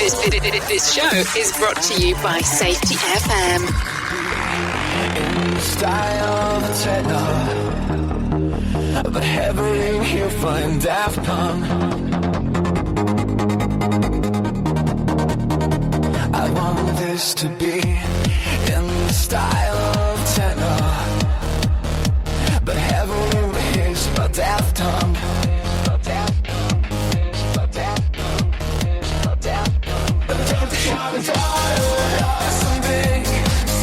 This show is brought to you by Safety FM. In the style of techno, but heaven he'll find Daft Punk. I want this to be in the style of techno, but heaven is but Daft Punk. Some big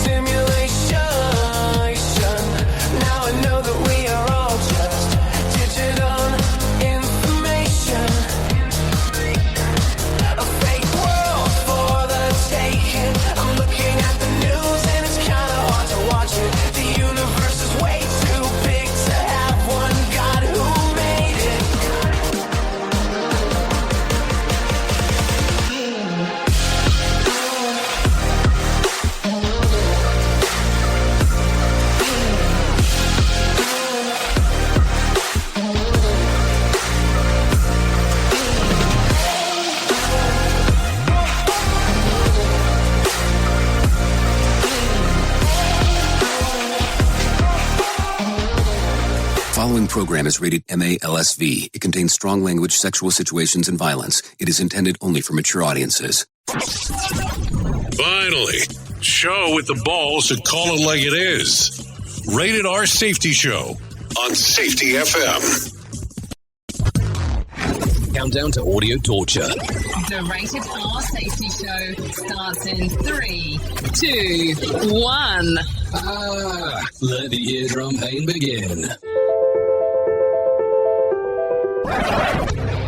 simulation. Now I know that we are all just digital information. A fake world for the taking. I'm looking at the news and it's kinda hard to watch it. The universe is way too big to have one God who made it. Following program is rated MALSV. It contains strong language, sexual situations, and violence. It is intended only for mature audiences. Finally, show with the balls to call it like it is. Rated R Safety Show on Safety FM. Countdown to audio torture. The Rated R Safety Show starts in 3, 2, 1. Let the eardrum pain begin.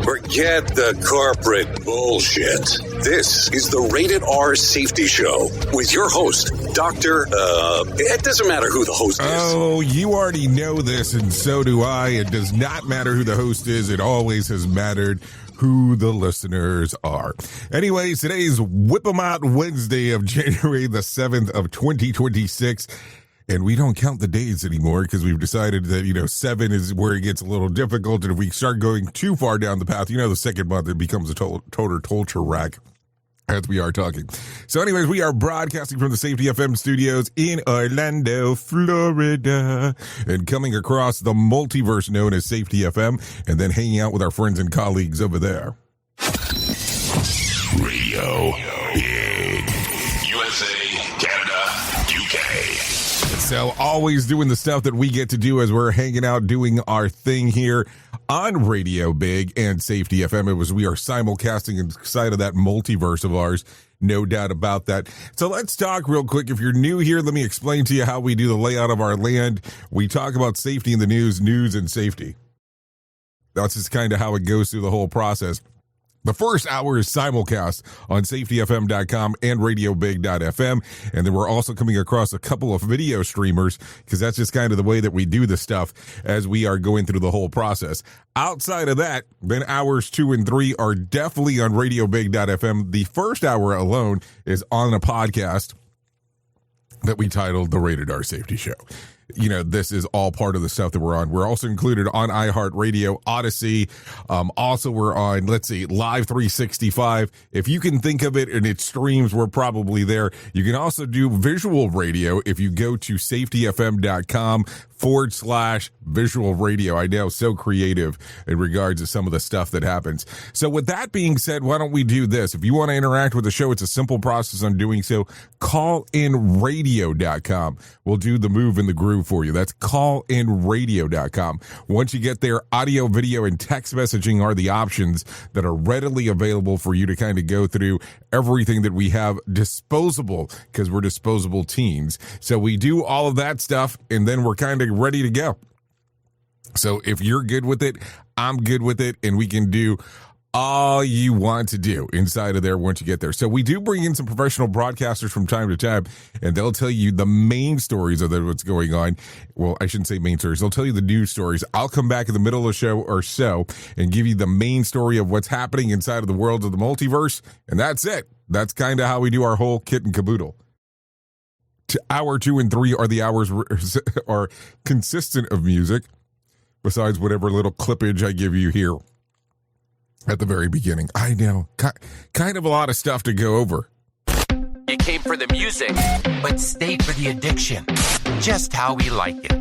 Forget the corporate bullshit. This is the Rated R Safety Show with your host, Dr. It doesn't matter who the host is. Oh, you already know this, and so do I. It does not matter who the host is. It always has mattered who the listeners are. Anyways, today's Whip 'em Out Wednesday of January the 7th of 2026. And we don't count the days anymore because we've decided that, 7 is where it gets a little difficult. And if we start going too far down the path, the second month, it becomes a total torture rack as we are talking. So anyways, we are broadcasting from the Safety FM studios in Orlando, Florida, and coming across the multiverse known as Safety FM, and then hanging out with our friends and colleagues over there. Radio Big. USA, Canada, UK. So always doing the stuff that we get to do as we're hanging out doing our thing here on Radio Big and Safety FM. We are simulcasting inside of that multiverse of ours. No doubt about that. So let's talk real quick. If you're new here, let me explain to you how we do the layout of our land. We talk about safety in the news and safety. That's just kind of how it goes through the whole process. The first hour is simulcast on safetyfm.com and radiobig.fm. And then we're also coming across a couple of video streamers because that's just kind of the way that we do the stuff as we are going through the whole process. Outside of that, then hours 2 and 3 are definitely on radiobig.fm. The first hour alone is on a podcast that we titled The Rated R Safety Show. This is all part of the stuff that we're on. We're also included on iHeartRadio, Odyssey. Also, we're on, Live 365. If you can think of it and it streams, we're probably there. You can also do visual radio if you go to safetyfm.com/visual radio. I know, so creative in regards to some of the stuff that happens. So with that being said, why don't we do this? If you want to interact with the show, it's a simple process on doing so. Callinradio.com. We'll do the move in the groove for you. That's callinradio.com. Once you get there, audio, video, and text messaging are the options that are readily available for you to kind of go through everything that we have disposable, because we're disposable teens. So we do all of that stuff, and then we're kind of ready to go. So if you're good with it, I'm good with it, and we can do all you want to do inside of there once you get there. So we do bring in some professional broadcasters from time to time, and they'll tell you the main stories of what's going on. Well, I shouldn't say main stories. They'll tell you the news stories. I'll come back in the middle of the show or so and give you the main story of what's happening inside of the world of the multiverse, and that's it. That's kind of how we do our whole kit and caboodle. Hour 2 and 3 are the hours are consistent of music, besides whatever little clippage I give you here. at the very beginning. I know. Kind of a lot of stuff to go over. You came for the music, but stayed for the addiction. Just how we like it.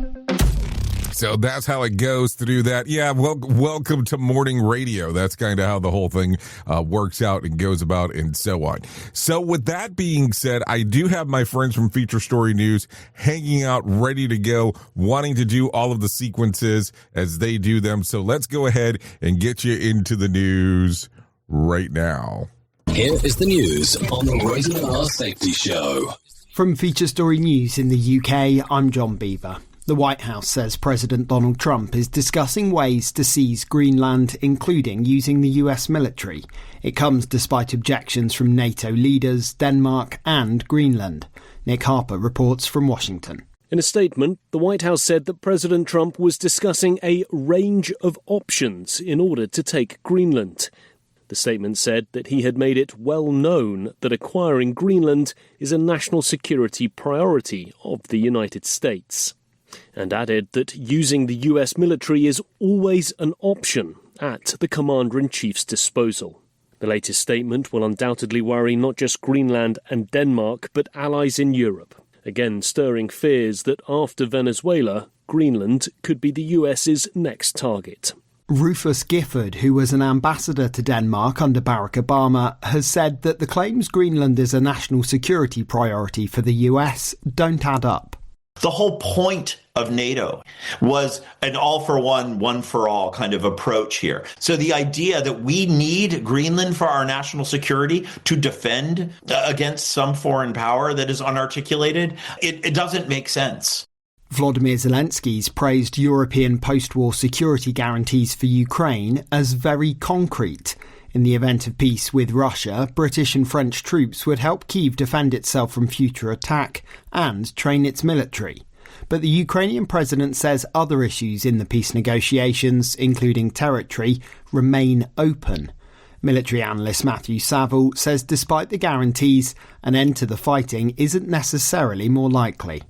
So that's how it goes through that. Yeah, welcome to morning radio. That's kind of how the whole thing works out and goes about and so on. So with that being said, I do have my friends from Feature Story News hanging out, ready to go, wanting to do all of the sequences as they do them. So let's go ahead and get you into the news right now. Here is the news on the Rated R Safety Show. From Feature Story News in the UK, I'm John Beaver. The White House says President Donald Trump is discussing ways to seize Greenland, including using the US military. It comes despite objections from NATO leaders, Denmark and Greenland. Nick Harper reports from Washington. In a statement, the White House said that President Trump was discussing a range of options in order to take Greenland. The statement said that he had made it well known that acquiring Greenland is a national security priority of the United States, and added that using the US military is always an option at the Commander-in-Chief's disposal. The latest statement will undoubtedly worry not just Greenland and Denmark, but allies in Europe, again stirring fears that after Venezuela, Greenland could be the US's next target. Rufus Gifford, who was an ambassador to Denmark under Barack Obama, has said that the claims Greenland is a national security priority for the US don't add up. The whole point of NATO was an all-for-one, one-for-all kind of approach here. So the idea that we need Greenland for our national security to defend against some foreign power that is unarticulated, it doesn't make sense. Volodymyr Zelensky's praised European post-war security guarantees for Ukraine as very concrete. In the event of peace with Russia, British and French troops would help Kyiv defend itself from future attack and train its military. But the Ukrainian president says other issues in the peace negotiations, including territory, remain open. Military analyst Matthew Saville says despite the guarantees, an end to the fighting isn't necessarily more likely.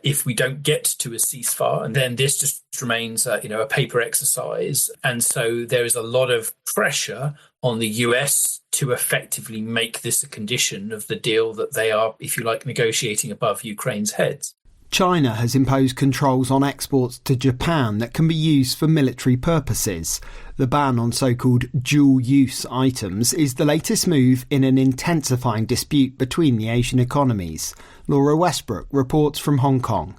If we don't get to a ceasefire, and then this just remains a paper exercise. And so there is a lot of pressure on the US to effectively make this a condition of the deal that they are, if you like, negotiating above Ukraine's heads. China has imposed controls on exports to Japan that can be used for military purposes. The ban on so-called dual-use items is the latest move in an intensifying dispute between the Asian economies. Laura Westbrook reports from Hong Kong.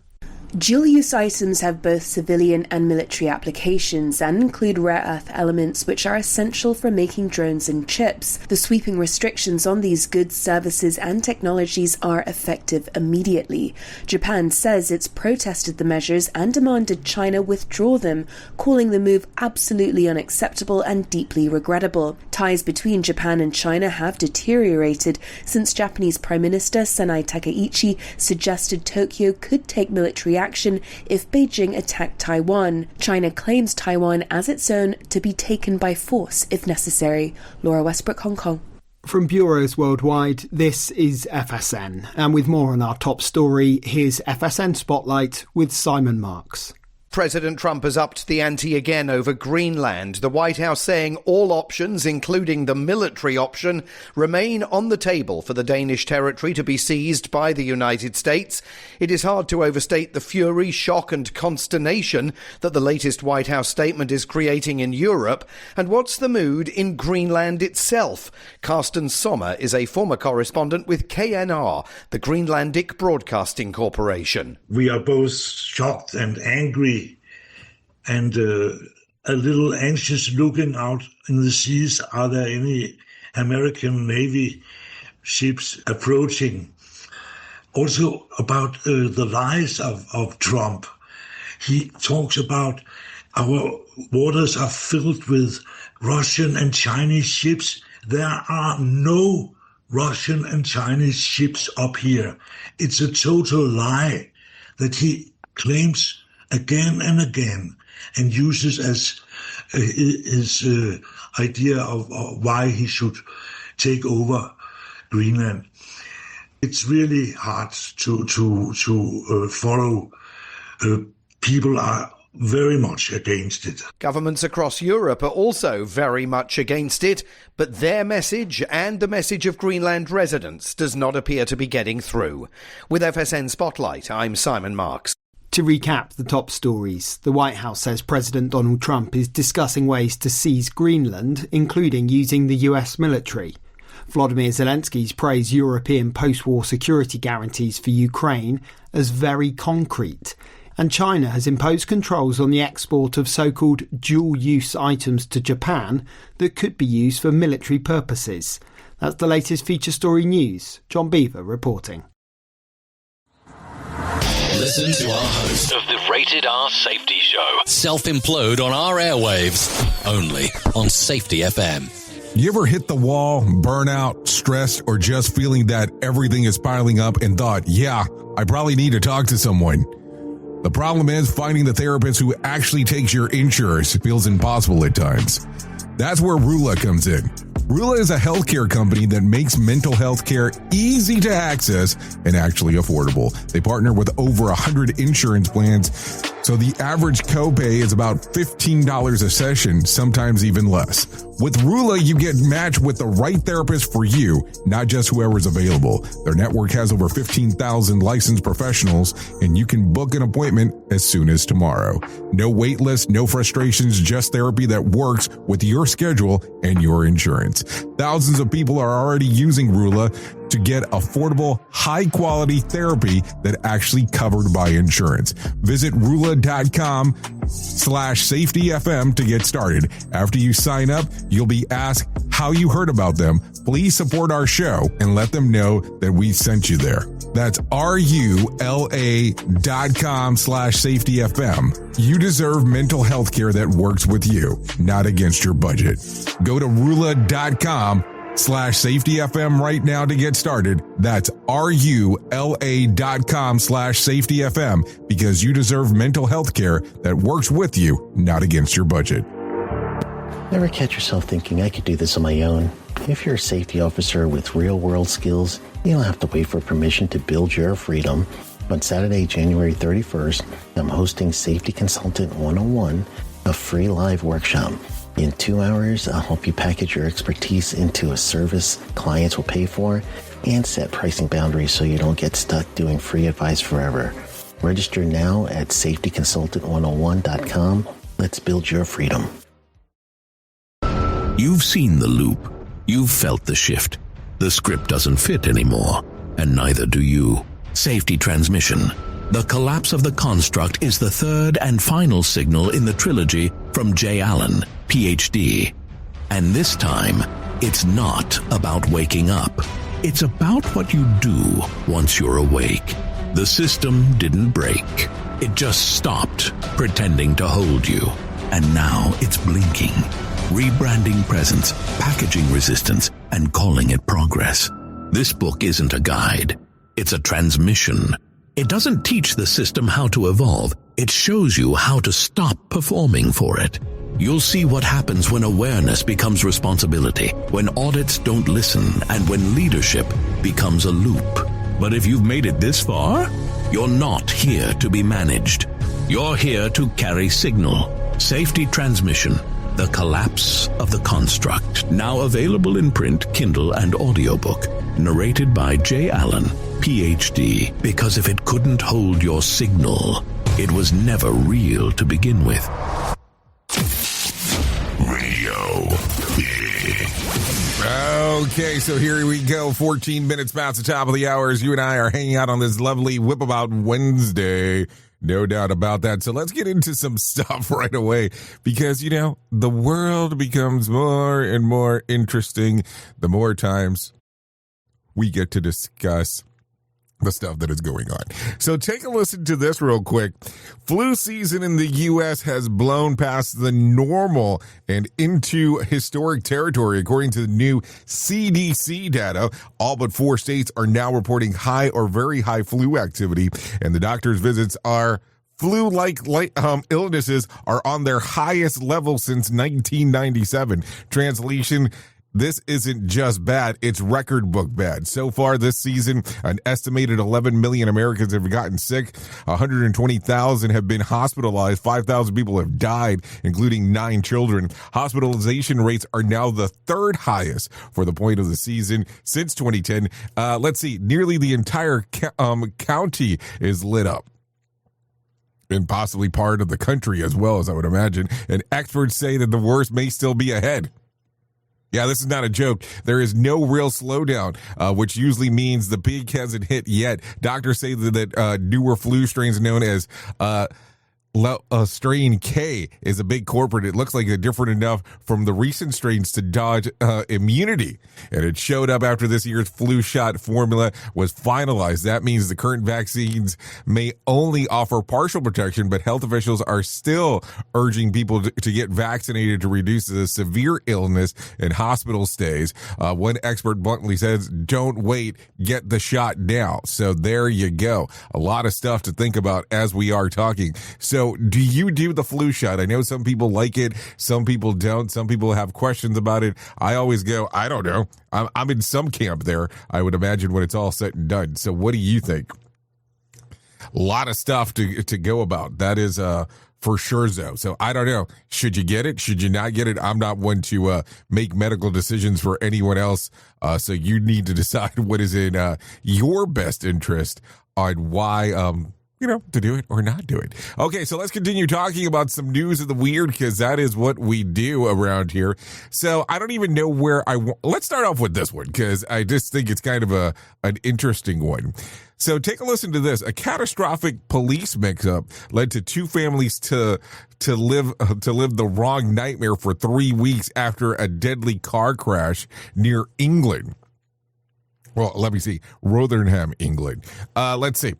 Dual-use items have both civilian and military applications and include rare earth elements which are essential for making drones and chips. The sweeping restrictions on these goods, services and technologies are effective immediately. Japan says it's protested the measures and demanded China withdraw them, calling the move absolutely unacceptable and deeply regrettable. Ties between Japan and China have deteriorated since Japanese Prime Minister Sanai Takaichi suggested Tokyo could take military action if Beijing attacked Taiwan. China claims Taiwan as its own to be taken by force if necessary. Laura Westbrook, Hong Kong. From bureaus worldwide, this is FSN. And with more on our top story, here's FSN Spotlight with Simon Marks. President Trump has upped the ante again over Greenland, the White House saying all options, including the military option, remain on the table for the Danish territory to be seized by the United States. It is hard to overstate the fury, shock and consternation that the latest White House statement is creating in Europe. And what's the mood in Greenland itself? Carsten Sommer is a former correspondent with KNR, the Greenlandic Broadcasting Corporation. We are both shocked and angry and a little anxious looking out in the seas. Are there any American Navy ships approaching? Also about the lies of Trump. He talks about our waters are filled with Russian and Chinese ships. There are no Russian and Chinese ships up here. It's a total lie that he claims again and again, and uses as his idea of why he should take over Greenland. It's really hard to follow. People are very much against it. Governments across Europe are also very much against it, but their message and the message of Greenland residents does not appear to be getting through. With FSN Spotlight, I'm Simon Marks. To recap the top stories, the White House says President Donald Trump is discussing ways to seize Greenland, including using the US military. Volodymyr Zelensky's praised European post-war security guarantees for Ukraine as very concrete. And China has imposed controls on the export of so-called dual-use items to Japan that could be used for military purposes. That's the latest feature story news. John Beaver reporting. Listen to our host of the Rated R Safety Show self-implode on our airwaves, only on Safety FM. You ever hit the wall, burnout, stressed, or just feeling that everything is piling up and thought, yeah, I probably need to talk to someone? The problem is finding the therapist who actually takes your insurance feels impossible at times. That's where Rula comes in. Rula is a healthcare company that makes mental health care easy to access and actually affordable. They partner with over 100 insurance plans, so the average copay is about $15 a session, sometimes even less. With Rula, you get matched with the right therapist for you, not just whoever's available. Their network has over 15,000 licensed professionals, and you can book an appointment as soon as tomorrow. No wait list, no frustrations, just therapy that works with your schedule and your insurance. Thousands of people are already using Rula to get affordable, high-quality therapy that actually covered by insurance. Visit Rula.com/safetyfm to get started. After you sign up, you'll be asked how you heard about them. Please support our show and let them know that we sent you there. That's RULA.com/safetyfm. You deserve mental health care that works with you, not against your budget. Go to Rula.com/safetyfm right now to get started. That's RULA.com/safetyfm, because you deserve mental health care that works with you, not against your budget. Ever catch yourself thinking, I could do this on my own? If you're a safety officer with real-world skills, you don't have to wait for permission to build your freedom. On Saturday, January 31st, I'm hosting Safety Consultant 101, a free live workshop. In 2 hours, I'll help you package your expertise into a service clients will pay for and set pricing boundaries so you don't get stuck doing free advice forever. Register now at safetyconsultant101.com. Let's build your freedom. You've seen the loop. You've felt the shift. The script doesn't fit anymore, and neither do you. Safety transmission. The collapse of the construct is the third and final signal in the trilogy from J. Allen, Ph.D. And this time, it's not about waking up. It's about what you do once you're awake. The system didn't break. It just stopped pretending to hold you. And now it's blinking, rebranding presence, packaging resistance, and calling it progress. This book isn't a guide. It's a transmission. It doesn't teach the system how to evolve. It shows you how to stop performing for it. You'll see what happens when awareness becomes responsibility, when audits don't listen, and when leadership becomes a loop. But if you've made it this far, you're not here to be managed. You're here to carry signal. Safety transmission. The Collapse of the Construct. Now available in print, Kindle, and audiobook. Narrated by J. Allen, Ph.D. Because if it couldn't hold your signal, it was never real to begin with. Radio Big. Okay, so here we go. 14 minutes past the top of the hour as you and I are hanging out on this lovely Whip About Wednesday. No doubt about that. So let's get into some stuff right away because, you know, the world becomes more and more interesting the more times we get to discuss the stuff that is going on. So take a listen to this real quick. Flu season in the U.S. has blown past the normal and into historic territory. According to the new CDC data, all but 4 states are now reporting high or very high flu activity, and the doctor's visits are flu-like illnesses are on their highest level since 1997. Translation: this isn't just bad, it's record book bad. So far this season, an estimated 11 million Americans have gotten sick. 120,000 have been hospitalized. 5,000 people have died, including 9 children. Hospitalization rates are now the third highest for the point of the season since 2010. Let's see, nearly the entire county is lit up. And possibly part of the country as well, as I would imagine. And experts say that the worst may still be ahead. Yeah, this is not a joke. There is no real slowdown, which usually means the peak hasn't hit yet. Doctors say that newer flu strains known as strain K is a big corporate. It looks like they're different enough from the recent strains to dodge immunity. And it showed up after this year's flu shot formula was finalized. That means the current vaccines may only offer partial protection, but health officials are still urging people to get vaccinated to reduce the severe illness and hospital stays. One expert bluntly says, don't wait, get the shot now. So there you go. A lot of stuff to think about as we are talking. So do you do the flu shot? I know some people like it. Some people don't. Some people have questions about it. I always go, I don't know. I'm in some camp there, I would imagine, when it's all said and done. So what do you think? A lot of stuff to go about. That is for sure, though. So I don't know. Should you get it? Should you not get it? I'm not one to make medical decisions for anyone else. So you need to decide what is in your best interest on why to do it or not do it. Okay, so let's continue talking about some news of the weird, because that is what we do around here. So I don't even know where let's start off with this one, because I just think it's kind of an interesting one. So take a listen to this. A catastrophic police mix-up led to 2 families to live the wrong nightmare for 3 weeks after a deadly car crash near England. Well, let me see. Rotherham, England. Let's see.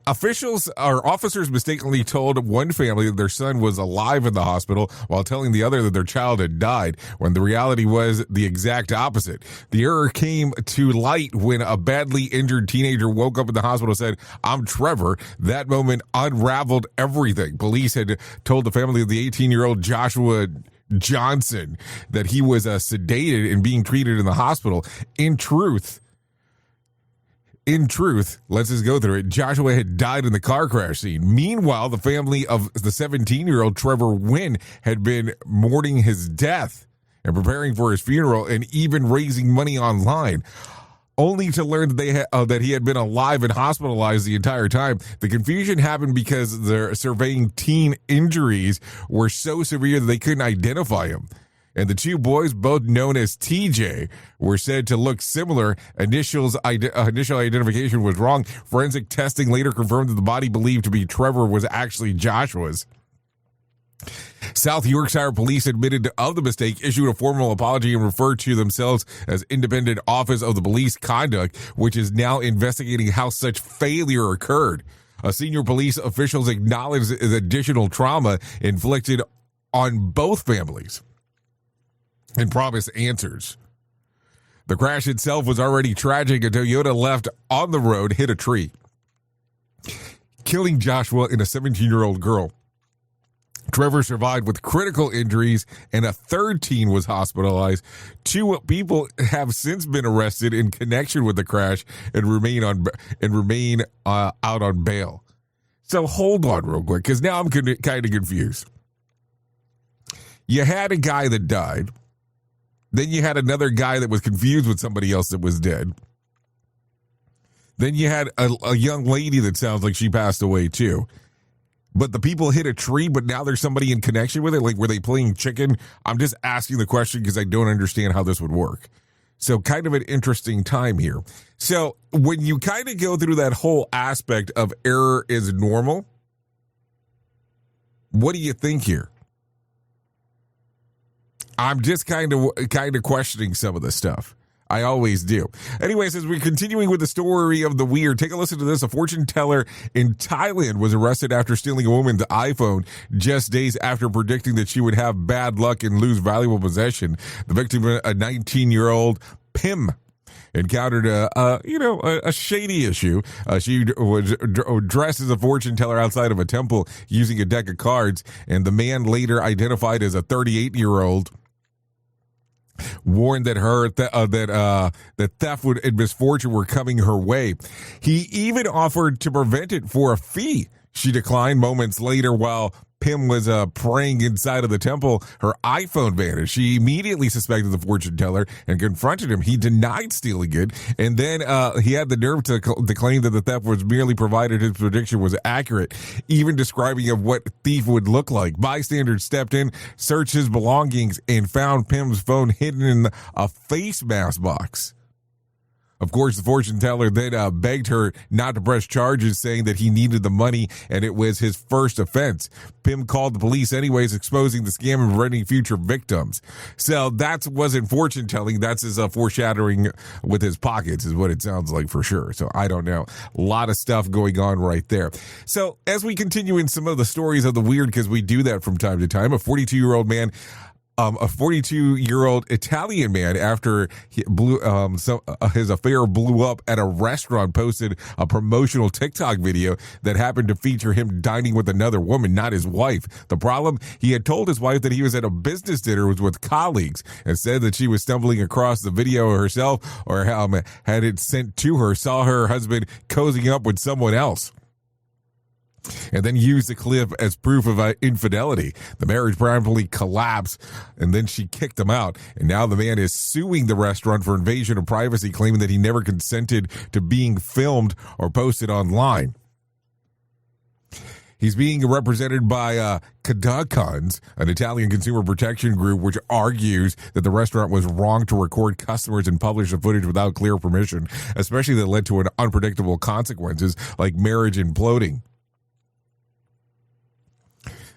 Officers mistakenly told one family that their son was alive in the hospital while telling the other that their child had died, when the reality was the exact opposite. The error came to light when a badly injured teenager woke up in the hospital and said, "I'm Trevor." That moment unraveled everything. Police had told the family of the 18-year-old Joshua Johnson that he was sedated and being treated in the hospital. In truth, let's just go through it. Joshua had died in the car crash scene. Meanwhile, the family of the 17-year-old Trevor Wynn had been mourning his death and preparing for his funeral and even raising money online, only to learn that he had been alive and hospitalized the entire time. The confusion happened because the surveying teen injuries were so severe that they couldn't identify him. And the 2 boys, both known as TJ, were said to look similar. Initial identification was wrong. Forensic testing later confirmed that the body believed to be Trevor was actually Joshua's. South Yorkshire police admitted of the mistake, issued a formal apology, and referred to themselves as Independent Office of the Police Conduct, which is now investigating how such failure occurred. Senior police officials acknowledged the additional trauma inflicted on both families and promised answers. The crash itself was already tragic. A Toyota left on the road hit a tree, killing Joshua and a 17-year-old girl. Trevor survived with critical injuries, and a third teen was hospitalized. 2 people have since been arrested in connection with the crash and remain out on bail. So hold on real quick, because now I'm kind of confused. You had a guy that died. Then you had another guy that was confused with somebody else that was dead. Then you had a young lady that sounds like she passed away too. But the people hit a tree, but now there's somebody in connection with it? Like, were they playing chicken? I'm just asking the question because I don't understand how this would work. So kind of an interesting time here. So when you kind of go through that whole aspect of error is normal, what do you think here? I'm just kind of questioning some of this stuff. I always do. Anyways, as we're continuing with the story of the weird, take a listen to this. A fortune teller in Thailand was arrested after stealing a woman's iPhone just days after predicting that she would have bad luck and lose valuable possession. The victim, a 19-year-old Pim, encountered a shady issue. She was dressed as a fortune teller outside of a temple using a deck of cards, and the man later identified as a 38-year-old warned that that theft and misfortune were coming her way. He even offered to prevent it for a fee. She declined. Moments later, while Pim was praying inside of the temple, her iPhone vanished. She immediately suspected the fortune teller and confronted him. He denied stealing it, and then he had the nerve to claim that the theft was merely provided his prediction was accurate, even describing of what thief would look like. Bystanders stepped in, searched his belongings, and found Pim's phone hidden in a face mask box. Of course, the fortune teller then begged her not to press charges, saying that he needed the money and it was his first offense. Pim called the police anyways, exposing the scam and preventing future victims. So that wasn't fortune telling. That's his foreshadowing with his pockets is what it sounds like for sure. So I don't know. A lot of stuff going on right there. So as we continue in some of the stories of the weird, because we do that from time to time, a 42-year-old man, a 42-year-old Italian man, after his affair blew up at a restaurant, posted a promotional TikTok video that happened to feature him dining with another woman, not his wife. The problem, he had told his wife that he was at a business dinner with colleagues and said that she was stumbling across the video herself or had it sent to her, saw her husband cozying up with someone else, and then used the clip as proof of infidelity. The marriage promptly collapsed, and then she kicked him out. And now the man is suing the restaurant for invasion of privacy, claiming that he never consented to being filmed or posted online. He's being represented by Cadacons, an Italian consumer protection group, which argues that the restaurant was wrong to record customers and publish the footage without clear permission, especially that led to unpredictable consequences like marriage imploding.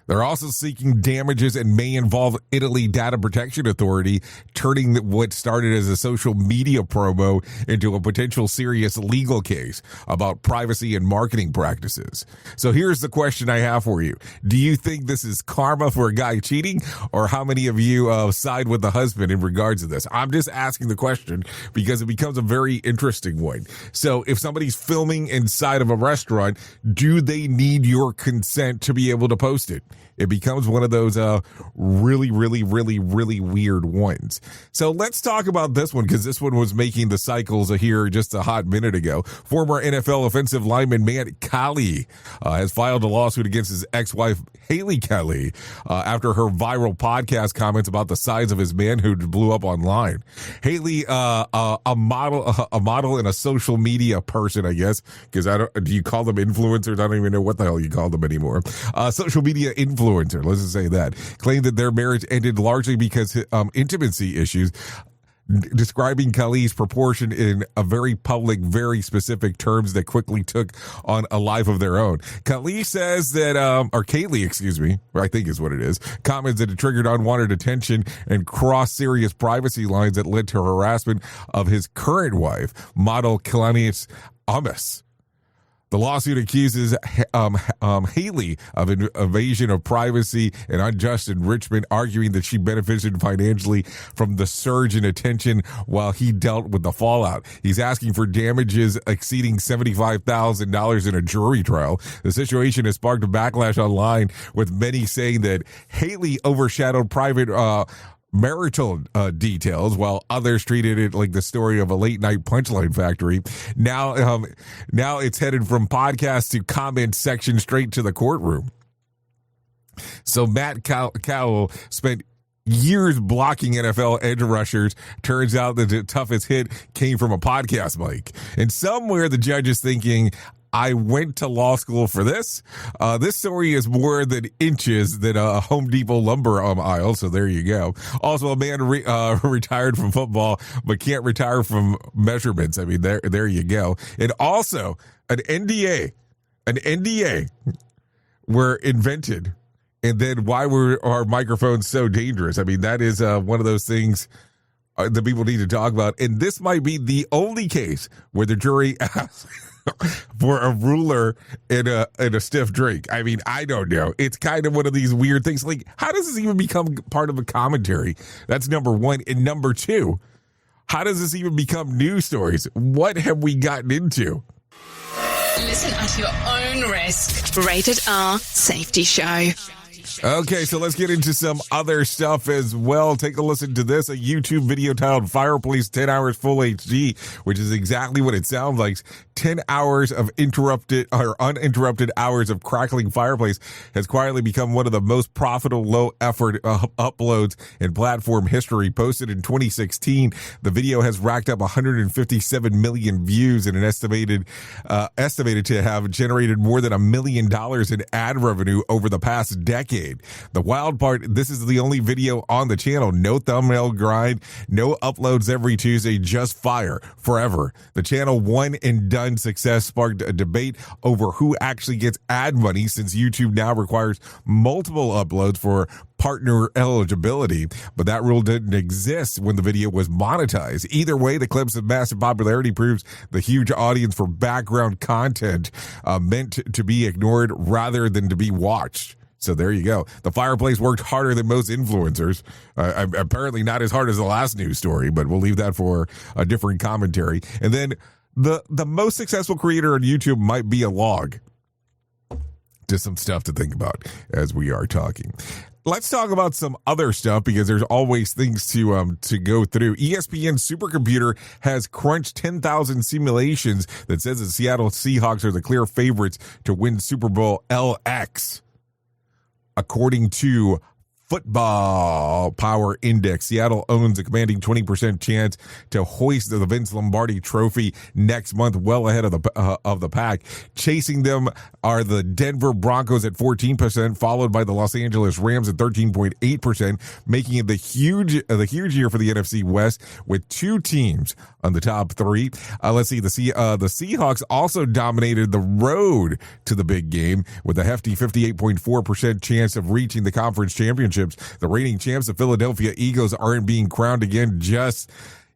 They're also seeking damages and may involve Italy Data Protection Authority, turning what started as a social media promo into a potential serious legal case about privacy and marketing practices. So here's the question I have for you. Do you think this is karma for a guy cheating, or how many of you side with the husband in regards to this? I'm just asking the question because it becomes a very interesting one. So if somebody's filming inside of a restaurant, do they need your consent to be able to post it? It becomes one of those really, really, really, really weird ones. So let's talk about this one, because this one was making the cycles here just a hot minute ago. Former NFL offensive lineman Matt Colley has filed a lawsuit against his ex-wife Haley Kelley after her viral podcast comments about the size of his manhood blew up online. Haley, a model and a social media person, I guess, because do you call them influencers? I don't even know what the hell you call them anymore. Social media influencer, let's just say that, claimed that their marriage ended largely because intimacy issues, describing Kelley's proportion in a very public, very specific terms that quickly took on a life of their own. Kelley says that, or Kaylee, excuse me, I think is what it is, comments that it triggered unwanted attention and crossed serious privacy lines that led to harassment of his current wife, model Kalanius Amos. The lawsuit accuses Haley of an invasion of privacy and unjust enrichment, arguing that she benefited financially from the surge in attention while he dealt with the fallout. He's asking for damages exceeding $75,000 in a jury trial. The situation has sparked a backlash online, with many saying that Haley overshadowed private marital details, while others treated it like the story of a late-night punchline factory. Now it's headed from podcast to comment section straight to the courtroom. So Matt Cowell spent years blocking NFL edge rushers. Turns out that the toughest hit came from a podcast mic. And somewhere the judge is thinking, I went to law school for this. This story is more than inches than a Home Depot lumber aisle, so there you go. Also, a man retired from football but can't retire from measurements. I mean, there you go. And also, an NDA were invented. And then why were our microphones so dangerous? I mean, that is one of those things that people need to talk about. And this might be the only case where the jury asked for a ruler and a stiff drink. I mean, I don't know. It's kind of one of these weird things. Like, how does this even become part of a commentary? That's number one. And number two, how does this even become news stories? What have we gotten into? Listen at your own risk. Rated R Safety Show. Okay, so let's get into some other stuff as well. Take a listen to this, a YouTube video titled Fireplace 10 Hours Full HD, which is exactly what it sounds like. 10 hours of uninterrupted hours of crackling fireplace has quietly become one of the most profitable low-effort uploads in platform history. Posted in 2016, the video has racked up 157 million views and estimated to have generated more than $1 million in ad revenue over the past decade. The wild part, this is the only video on the channel. No thumbnail grind, no uploads every Tuesday, just fire forever. The channel one and done success sparked a debate over who actually gets ad money, since YouTube now requires multiple uploads for partner eligibility, but that rule didn't exist when the video was monetized. Either way, the clip's massive popularity proves the huge audience for background content meant to be ignored rather than to be watched. So there you go. The fireplace worked harder than most influencers. Apparently not as hard as the last news story, but we'll leave that for a different commentary. And then the most successful creator on YouTube might be a log. Just some stuff to think about as we are talking. Let's talk about some other stuff, because there's always things to go through. ESPN supercomputer has crunched 10,000 simulations that says the Seattle Seahawks are the clear favorites to win Super Bowl LX. According to Football Power Index, Seattle owns a commanding 20% chance to hoist the Vince Lombardi Trophy next month, well ahead of the pack. Chasing them are the Denver Broncos at 14%, followed by the Los Angeles Rams at 13.8%, making it the huge year for the NFC West, with two teams on the top three. Let's see, the Seahawks also dominated the road to the big game with a hefty 58.4% chance of reaching the conference championship. The reigning champs, the Philadelphia Eagles, aren't being crowned again just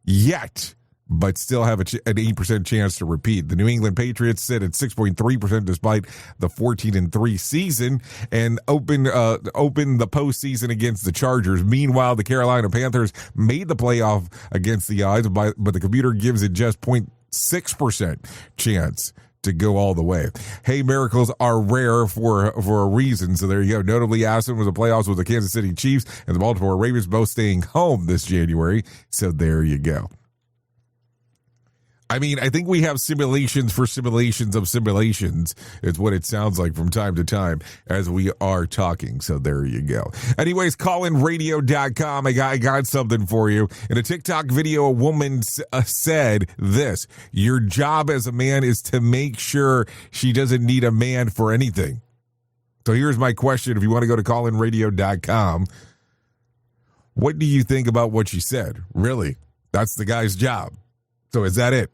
yet, but still have an 8% chance to repeat. The New England Patriots sit at 6.3% despite the 14-3 season, and open the postseason against the Chargers. Meanwhile, the Carolina Panthers made the playoff against the odds, but the computer gives it just 0.6% chance to go all the way. Hey, miracles are rare for a reason. So there you go. Notably, Aston was the playoffs with the Kansas City Chiefs and the Baltimore Ravens both staying home this January. So there you go. I mean, I think we have simulations for simulations of simulations. It's what it sounds like from time to time as we are talking. So there you go. Anyways, callinradio.com. I got something for you. In a TikTok video, a woman said this: your job as a man is to make sure she doesn't need a man for anything. So here's my question. If you want to go to callinradio.com, what do you think about what she said? Really? That's the guy's job. So is that it?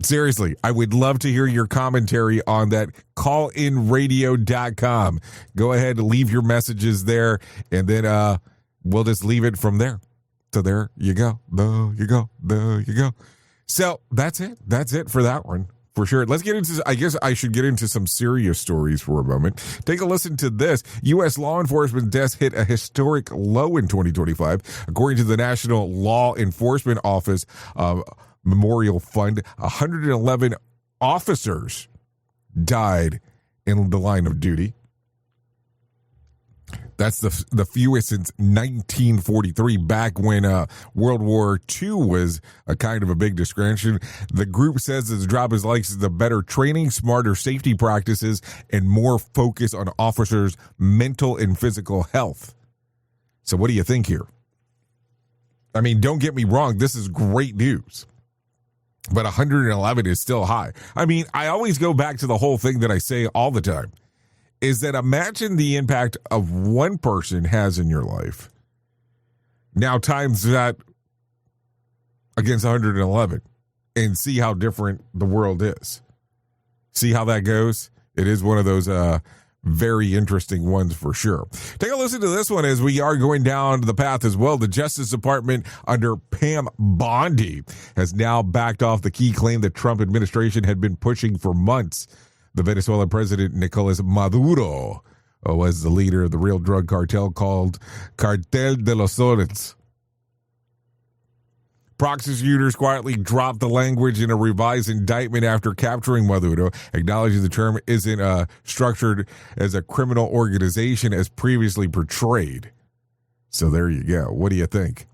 Seriously, I would love to hear your commentary on that. Callinradio.com. Go ahead and leave your messages there, and then we'll just leave it from there. So there you go. There you go. There you go. So that's it. That's it for that one. For sure. Let's get into, I guess I should get into some serious stories for a moment. Take a listen to this. U.S. law enforcement deaths hit a historic low in 2025. According to the National Law Enforcement Office Memorial Fund, 111 officers died in the line of duty. That's the fewest since 1943, back when World War II was a kind of a big distraction. The group says its job is like the better training, smarter safety practices, and more focus on officers' mental and physical health. So what do you think here? I mean, don't get me wrong, this is great news. But 111 is still high. I mean, I always go back to the whole thing that I say all the time, is that imagine the impact of one person has in your life. Now times that against 111 and see how different the world is. See how that goes? It is one of those very interesting ones for sure. Take a listen to this one as we are going down the path as well. The Justice Department under Pam Bondi has now backed off the key claim that Trump administration had been pushing for months. The Venezuelan president, Nicolas Maduro, was the leader of the real drug cartel called Cartel de los Soles. Prosecutors quietly dropped the language in a revised indictment after capturing Maduro, acknowledging the term isn't structured as a criminal organization as previously portrayed. So there you go. What do you think?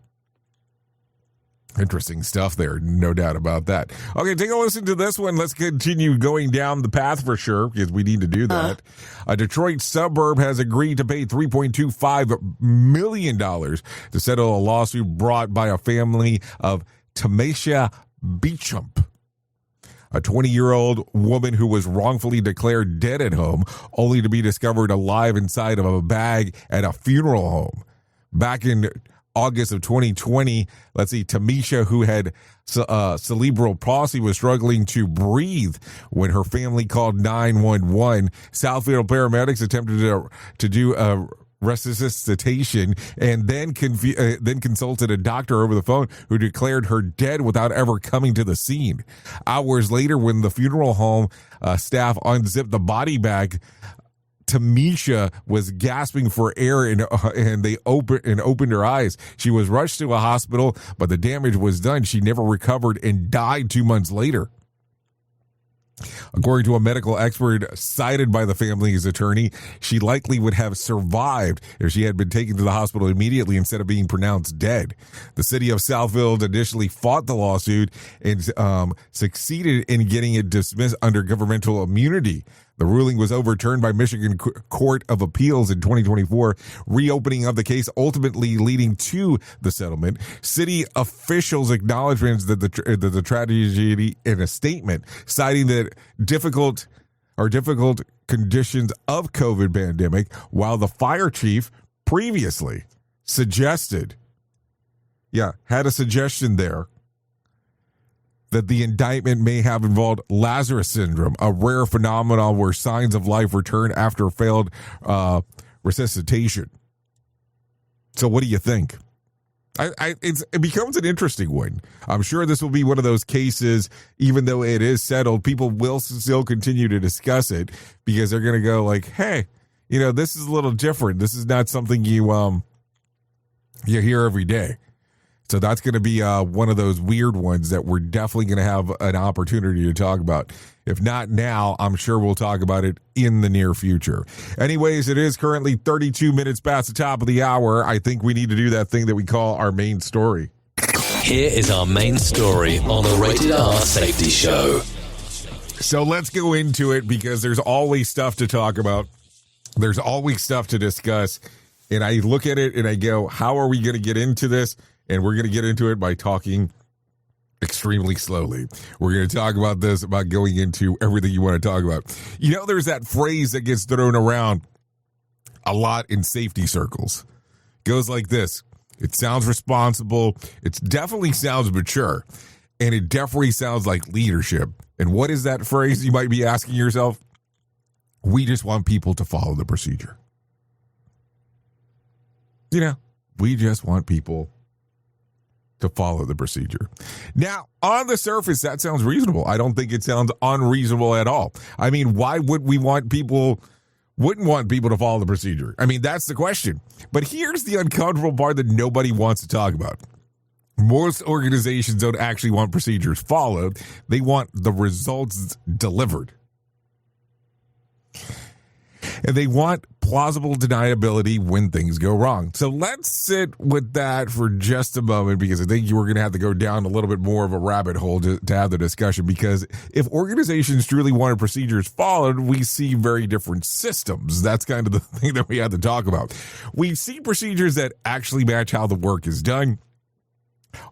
Interesting stuff there, no doubt about that. Okay, take a listen to this one. Let's continue going down the path for sure, because we need to do that. A Detroit suburb has agreed to pay $3.25 million to settle a lawsuit brought by a family of Tamisha Beechump, a 20-year-old woman who was wrongfully declared dead at home, only to be discovered alive inside of a bag at a funeral home. Back in August of 2020, Tamisha, who had cerebral palsy, was struggling to breathe when her family called 911. Southfield paramedics attempted to do a resuscitation and then consulted a doctor over the phone who declared her dead without ever coming to the scene. Hours later, when the funeral home staff unzipped the body bag, Tamisha was gasping for air and they opened her eyes. She was rushed to a hospital, but the damage was done. She never recovered and died 2 months later. According to a medical expert cited by the family's attorney, she likely would have survived if she had been taken to the hospital immediately instead of being pronounced dead. The city of Southfield initially fought the lawsuit and succeeded in getting it dismissed under governmental immunity. The ruling was overturned by Michigan Court of Appeals in 2024, reopening of the case, ultimately leading to the settlement. City officials acknowledged that the tragedy in a statement, citing that difficult conditions of COVID pandemic, while the fire chief previously had a suggestion there that the indictment may have involved Lazarus syndrome, a rare phenomenon where signs of life return after failed resuscitation. So what do you think? It becomes an interesting one. I'm sure this will be one of those cases, even though it is settled, people will still continue to discuss it because they're going to go like, hey, this is a little different. This is not something you hear every day. So that's going to be one of those weird ones that we're definitely going to have an opportunity to talk about. If not now, I'm sure we'll talk about it in the near future. Anyways, it is currently 32 minutes past the top of the hour. I think we need to do that thing that we call our main story. Here is our main story on the Rated R Safety Show. So let's go into it because there's always stuff to talk about. There's always stuff to discuss. And I look at it and I go, how are we going to get into this? And we're going to get into it by talking extremely slowly. We're going to talk about this, about going into everything you want to talk about. There's that phrase that gets thrown around a lot in safety circles. Goes like this. It sounds responsible. It definitely sounds mature. And it definitely sounds like leadership. And what is that phrase, you might be asking yourself? We just want people to follow the procedure. We just want people to follow the procedure. Now, on the surface, that sounds reasonable. I don't think it sounds unreasonable at all. I mean, why would we wouldn't want people to follow the procedure? I mean, that's the question. But here's the uncomfortable part that nobody wants to talk about. Most organizations don't actually want procedures followed. They want the results delivered. And they want plausible deniability when things go wrong. So let's sit with that for just a moment, because I think we're going to have to go down a little bit more of a rabbit hole to have the discussion. Because if organizations truly wanted procedures followed, we see very different systems. That's kind of the thing that we have to talk about. We see procedures that actually match how the work is done,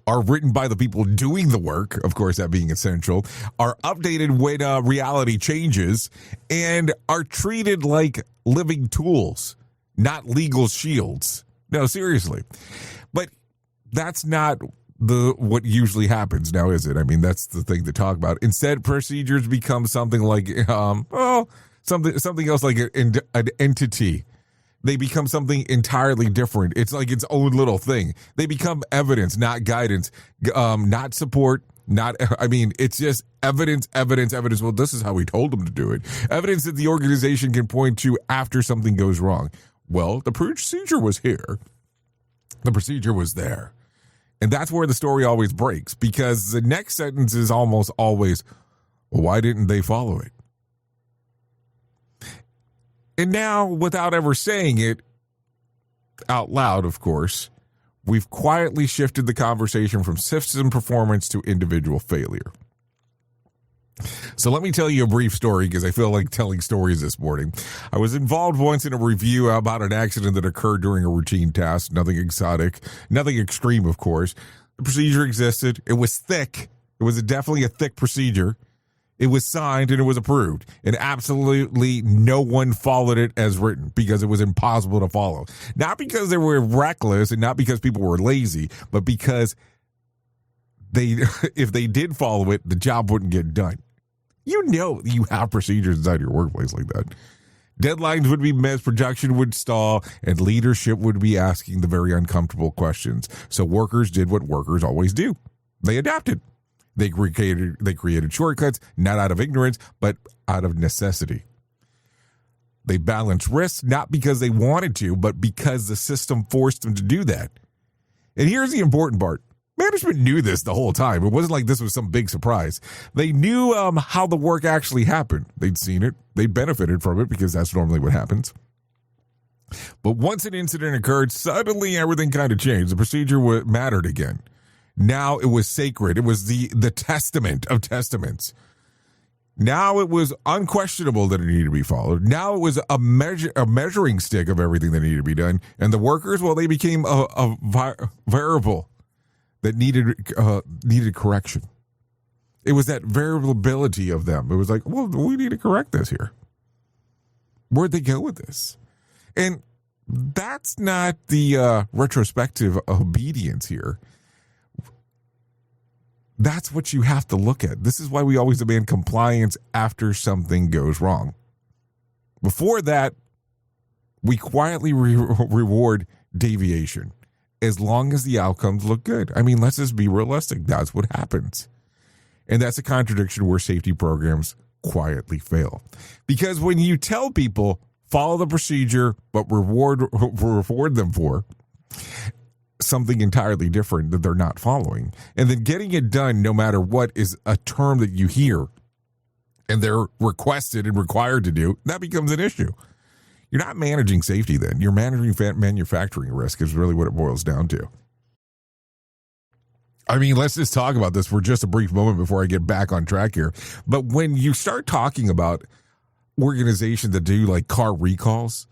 are written by the people doing the work, of course, that being essential, are updated when reality changes, and are treated like living tools, not legal shields. No, seriously. But that's not what usually happens now, is it? I mean, that's the thing to talk about. Instead, procedures become something like, something else, like an entity. They become something entirely different. It's like its own little thing. They become evidence, not guidance, not support, it's just evidence. Well, this is how we told them to do it. Evidence that the organization can point to after something goes wrong. Well, the procedure was here. The procedure was there. And that's where the story always breaks, because the next sentence is almost always, well, why didn't they follow it? And now, without ever saying it out loud, of course, we've quietly shifted the conversation from system performance to individual failure. So let me tell you a brief story, because I feel like telling stories this morning. I was involved once in a review about an accident that occurred during a routine task. Nothing exotic, nothing extreme, of course. The procedure existed. It was thick. It was definitely a thick procedure. It was signed and it was approved. And absolutely no one followed it as written, because it was impossible to follow. Not because they were reckless and not because people were lazy, but because if they did follow it, the job wouldn't get done. You know, you have procedures inside your workplace like that. Deadlines would be missed, production would stall, and leadership would be asking the very uncomfortable questions. So workers did what workers always do. They adapted. They created shortcuts, not out of ignorance, but out of necessity. They balanced risks, not because they wanted to, but because the system forced them to do that. And here's the important part. Management knew this the whole time. It wasn't like this was some big surprise. They knew how the work actually happened. They'd seen it. They benefited from it, because that's normally what happens. But once an incident occurred, suddenly everything kind of changed. The procedure mattered again. Now it was sacred. It was the testament of testaments. Now it was unquestionable that it needed to be followed. Now it was a measuring stick of everything that needed to be done. And the workers, well, they became a variable that needed correction. It was that variability of them. It was like, well, we need to correct this here. Where'd they go with this? And that's not the retrospective obedience here. That's what you have to look at. This is why we always demand compliance after something goes wrong. Before that, we quietly reward deviation, as long as the outcomes look good. I mean, let's just be realistic. That's what happens. And that's a contradiction where safety programs quietly fail. Because when you tell people, follow the procedure, but reward them for something entirely different that they're not following, and then getting it done no matter what is a term that you hear and they're requested and required to do, that becomes an issue. You're not managing safety then. You're managing manufacturing risk is really what it boils down to. I mean, let's just talk about this for just a brief moment before I get back on track here. But when you start talking about organizations that do like car recalls,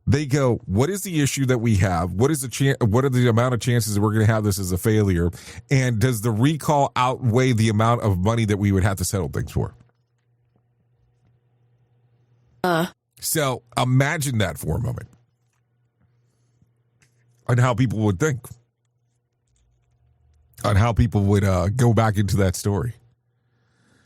they go, what is the issue that we have? What is what are the amount of chances that we're going to have this as a failure? And does the recall outweigh the amount of money that we would have to settle things for? So imagine that for a moment on how people would think, on how people would go back into that story.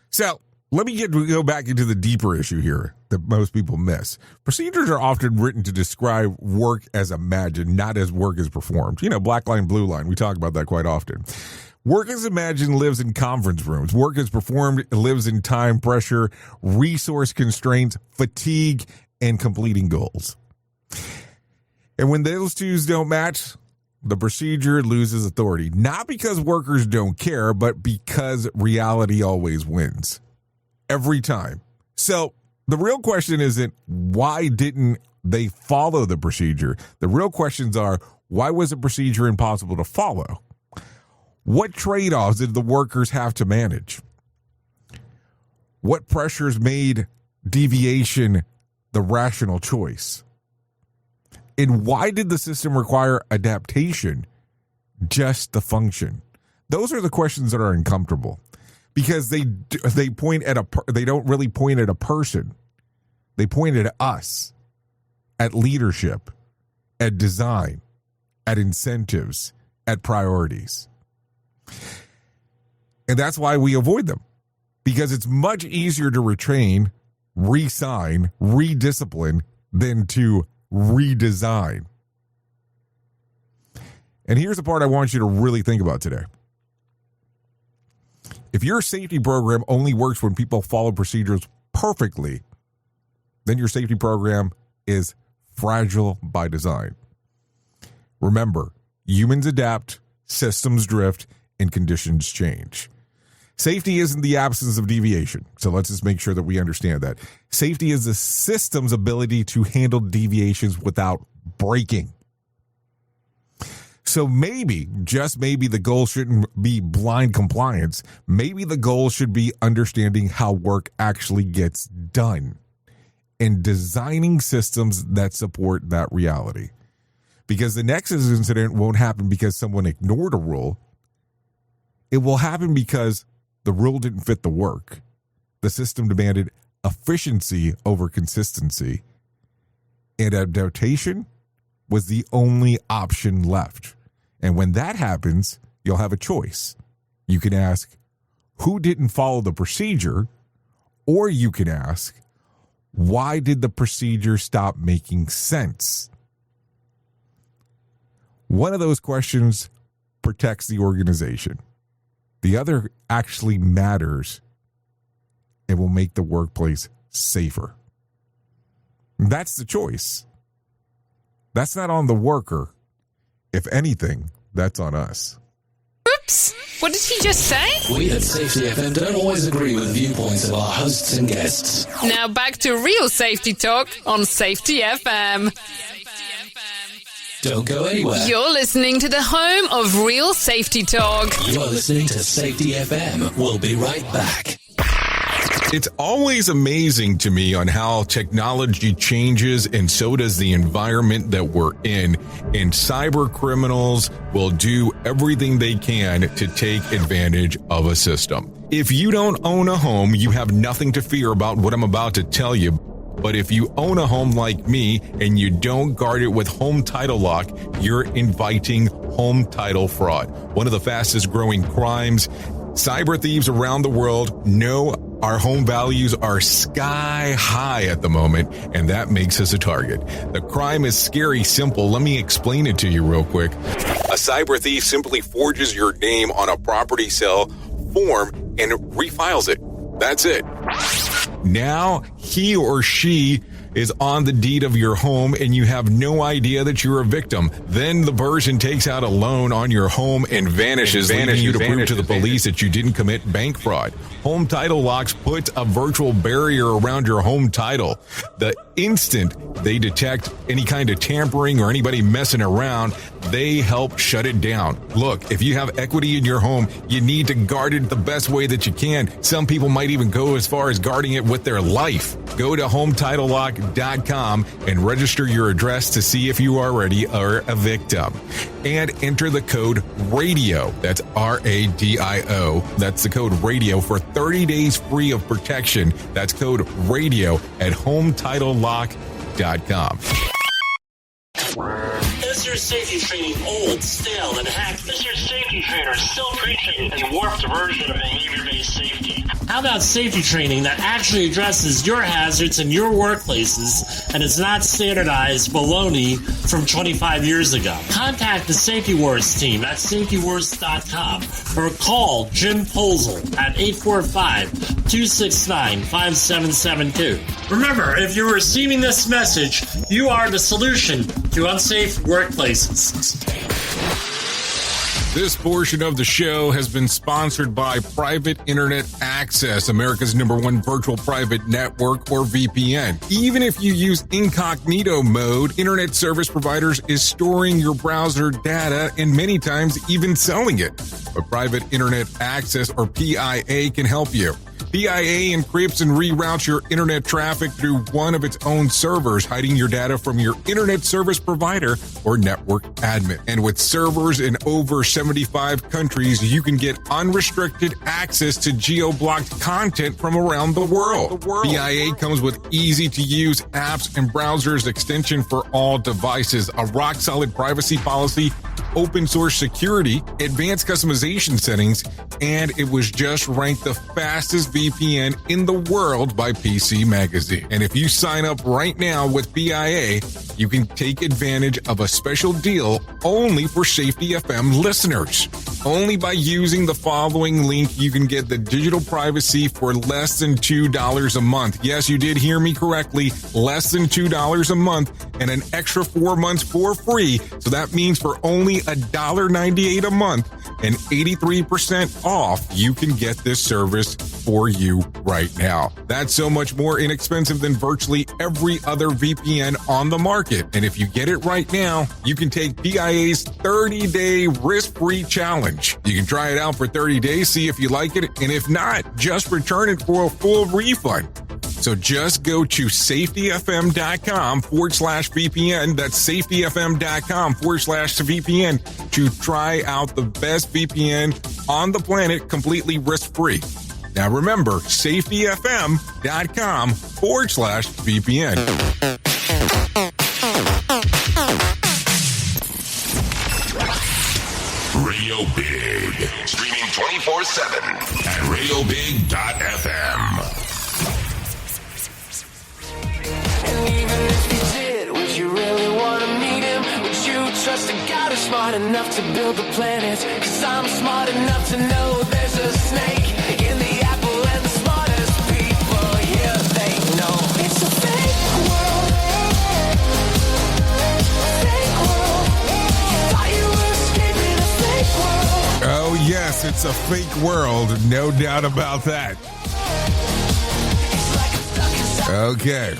So let me go back into the deeper issue here that most people miss. Procedures are often written to describe work as imagined, not as work as performed. You know, black line, blue line. We talk about that quite often. Work as imagined lives in conference rooms. Work as performed lives in time pressure, resource constraints, fatigue, and completing goals. And when those two don't match, the procedure loses authority. Not because workers don't care, but because reality always wins. Every time. So the real question isn't why didn't they follow the procedure? The real questions are, why was the procedure impossible to follow? What trade-offs did the workers have to manage? What pressures made deviation the rational choice? And why did the system require adaptation just to function? Those are the questions that are uncomfortable, because they point at they don't really point at a person. They point at us, at leadership, at design, at incentives, at priorities. And that's why we avoid them, because it's much easier to retrain, re-sign, rediscipline than to redesign. And here's the part I want you to really think about today. If your safety program only works when people follow procedures perfectly, then your safety program is fragile by design. Remember, humans adapt, systems drift, and conditions change. Safety isn't the absence of deviation. So let's just make sure that we understand that. Safety is the system's ability to handle deviations without breaking. So maybe, just maybe, the goal shouldn't be blind compliance. Maybe the goal should be understanding how work actually gets done and designing systems that support that reality. Because the Nexus incident won't happen because someone ignored a rule. It will happen because the rule didn't fit the work. The system demanded efficiency over consistency, and adaptation was the only option left. And when that happens, you'll have a choice. You can ask, who didn't follow the procedure? Or you can ask, why did the procedure stop making sense? One of those questions protects the organization. The other actually matters and will make the workplace safer. That's the choice. That's not on the worker. If anything, that's on us. Oops! What did he just say? We at Safety FM don't always agree with viewpoints of our hosts and guests. Now back to real safety talk on Safety FM. Don't go anywhere. You're listening to the home of real safety talk. You're listening to Safety FM. We'll be right back. It's always amazing to me on how technology changes, and so does the environment that we're in. And cyber criminals will do everything they can to take advantage of a system. If you don't own a home, you have nothing to fear about what I'm about to tell you. But if you own a home like me and you don't guard it with home title lock, you're inviting home title fraud. One of the fastest growing crimes. Cyber thieves around the world know our home values are sky high at the moment, and that makes us a target. The crime is scary simple. Let me explain it to you real quick. A cyber thief simply forges your name on a property sale form and refiles it. That's it. Now he or she is on the deed of your home and you have no idea that you're a victim. Then the person takes out a loan on your home and vanishes, leaving you to prove to the police that you didn't commit bank fraud. Home Title Locks puts a virtual barrier around your home title. The instant they detect any kind of tampering or anybody messing around, they help shut it down. Look, if you have equity in your home, you need to guard it the best way that you can. Some people might even go as far as guarding it with their life. Go to HometitleLock.com and register your address to see if you already are a victim. And enter the code RADIO. That's RADIO. That's the code RADIO for 30 days free of protection. That's code RADIO at HometitleLock.com. Is your safety training old, stale, and hacked? Is your safety trainer still preaching a warped version of behavior-based safety? How about safety training that actually addresses your hazards in your workplaces and is not standardized baloney from 25 years ago? Contact the Safety Wars team at safetywars.com or call Jim Posel at 845-269-5772. Remember, if you're receiving this message, you are the solution to unsafe workplaces. This portion of the show has been sponsored by Private Internet Access, America's #1 virtual private network, or VPN. Even if you use incognito mode, internet service providers is storing your browser data and many times even selling it. But Private Internet Access, or PIA, can help you. PIA encrypts and reroutes your internet traffic through one of its own servers, hiding your data from your internet service provider or network admin. And with servers in over 75 countries, you can get unrestricted access to geo-blocked content from around the world. PIA comes with easy-to-use apps and browsers extension for all devices, a rock-solid privacy policy, open source security, advanced customization settings, and it was just ranked the fastest VPN in the world by PC Magazine. And if you sign up right now with PIA, you can take advantage of a special deal only for Safety FM listeners. Only by using the following link, you can get the digital privacy for less than $2 a month. Yes, you did hear me correctly. Less than $2 a month and an extra 4 months for free. So that means for only $1.98 a month and 83% off, you can get this service for you right now. That's so much more inexpensive than virtually every other VPN on the market. And if you get it right now, you can take PIA's 30-day risk-free challenge. You can try it out for 30 days, see if you like it, and if not, just return it for a full refund. So just go to safetyfm.com/VPN. That's safetyfm.com/VPN to try out the best VPN on the planet completely risk-free. Now remember, safetyfm.com/VPN. Radio Big. Streaming 24/7 at radiobig.fm. And even if you did, would you really want to meet him? Would you trust a God who's smart enough to build the planet? 'Cause I'm smart enough to know there's a snake in the apple, and the smartest people here, they know it's a fake world. Fake world. You thought you were escaping a fake world. Oh, yes, it's a fake world. No doubt about that. Okay.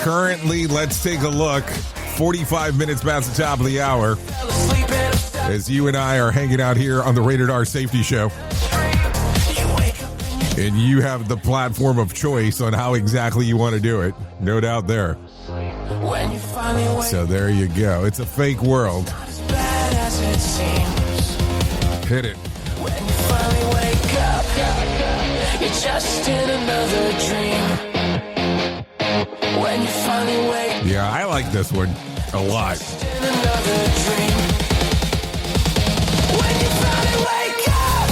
Currently, let's take a look. 45 minutes past the top of the hour as you and I are hanging out here on the Rated R Safety Show. And you have the platform of choice on how exactly you want to do it. No doubt there. So there you go. It's a fake world. Hit it. When you finally wake up, you're just in another dream. When you finally wake Yeah, I like this one a lot. in another dream. When you finally wake up.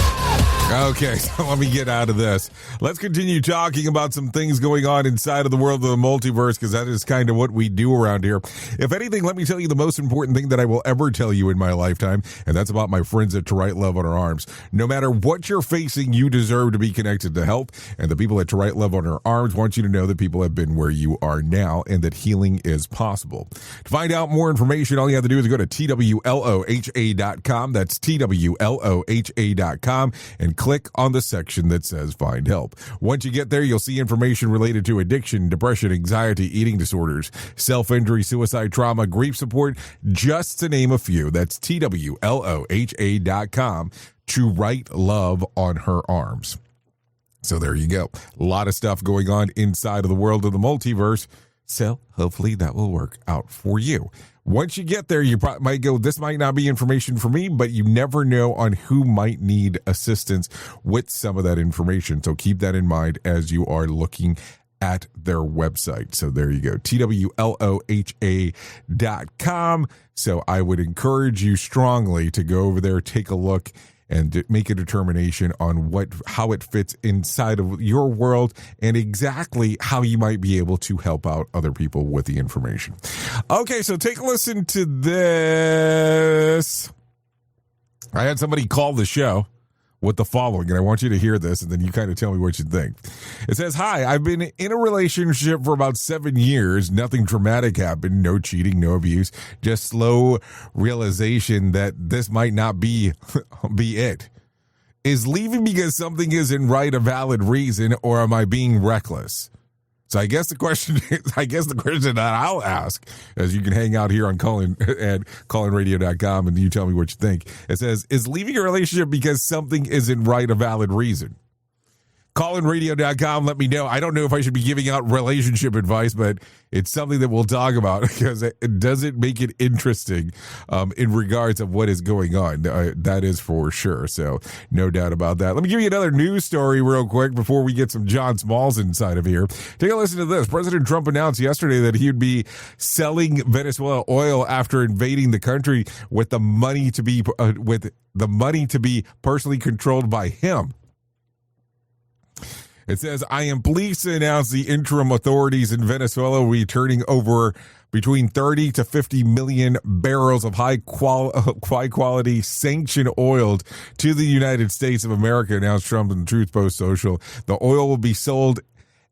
Okay, so let me get out of this. Let's continue talking about some things going on inside of the world of the multiverse, because that is kind of what we do around here. If anything, let me tell you the most important thing that I will ever tell you in my lifetime, and that's about my friends at To Right Love on Our Arms. No matter what you're facing, you deserve to be connected to help, and the people at To Right Love on Our Arms want you to know that people have been where you are now and that healing is possible. To find out more information, all you have to do is go to TWLOHA.com. That's TWLOHA.com, and click on the section that says Find Help. Once you get there, you'll see information related to addiction, depression, anxiety, eating disorders, self-injury, suicide, trauma, grief support, just to name a few. That's TWLOHA.com. To Right Love on Her Arms. So there you go. A lot of stuff going on inside of the world of the multiverse. So hopefully that will work out for you. Once you get there, you probably might go, this might not be information for me, but you never know on who might need assistance with some of that information. So keep that in mind as you are looking at their website. So there you go, TWLOHA.com. So I would encourage you strongly to go over there, take a look, and make a determination on how it fits inside of your world and exactly how you might be able to help out other people with the information. Okay, so take a listen to this. I had somebody call the show with the following, and I want you to hear this, and then you kind of tell me what you think. It says, "Hi, I've been in a relationship for about 7 years. Nothing dramatic happened. No cheating, no abuse. Just slow realization that this might not be it. Is leaving because something isn't right a valid reason, or am I being reckless?" So I guess the question that I'll ask, as you can hang out here on Callin at callinradio.com and you tell me what you think. It says, is leaving a relationship because something isn't right a valid reason? Callinradio.com, let me know. I don't know if I should be giving out relationship advice, but it's something that we'll talk about because it doesn't make it interesting in regards of what is going on. That is for sure. So no doubt about that. Let me give you another news story real quick before we get some John Smalls inside of here. Take a listen to this. President Trump announced yesterday that he would be selling Venezuela oil after invading the country with the money to be personally controlled by him. It says, I am pleased to announce the interim authorities in Venezuela will be turning over between 30 to 50 million barrels of high quality sanctioned oil to the United States of America, announced Trump in Truth Post Social. The oil will be sold